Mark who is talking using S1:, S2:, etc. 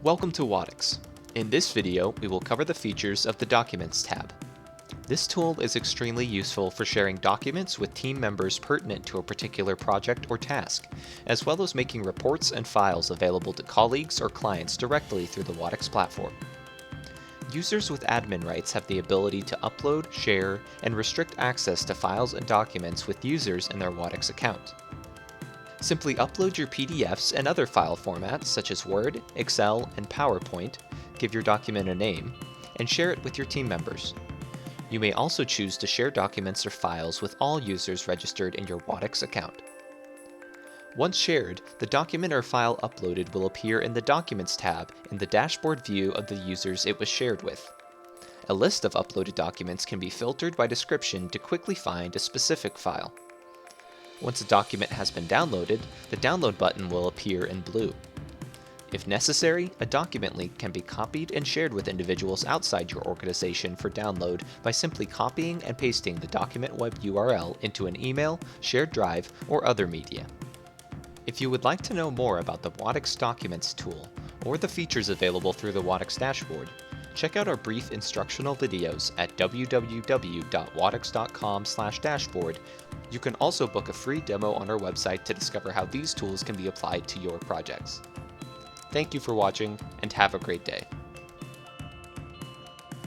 S1: Welcome to Wattics. In this video, we will cover the features of the Documents tab. This tool is extremely useful for sharing documents with team members pertinent to a particular project or task, as well as making reports and files available to colleagues or clients directly through the Wattics platform. Users with admin rights have the ability to upload, share, and restrict access to files and documents with users in their Wattics account. Simply upload your PDFs and other file formats such as Word, Excel, and PowerPoint, give your document a name, and share it with your team members. You may also choose to share documents or files with all users registered in your Wattics account. Once shared, the document or file uploaded will appear in the Documents tab in the dashboard view of the users it was shared with. A list of uploaded documents can be filtered by description to quickly find a specific file. Once a document has been downloaded, the download button will appear in blue. If necessary, a document link can be copied and shared with individuals outside your organization for download by simply copying and pasting the document web URL into an email, shared drive, or other media. If you would like to know more about the Wattics Documents tool or the features available through the Wattics dashboard, check out our brief instructional videos at www.wattics.com/dashboard. You can also book a free demo on our website to discover how these tools can be applied to your projects. Thank you for watching, and have a great day.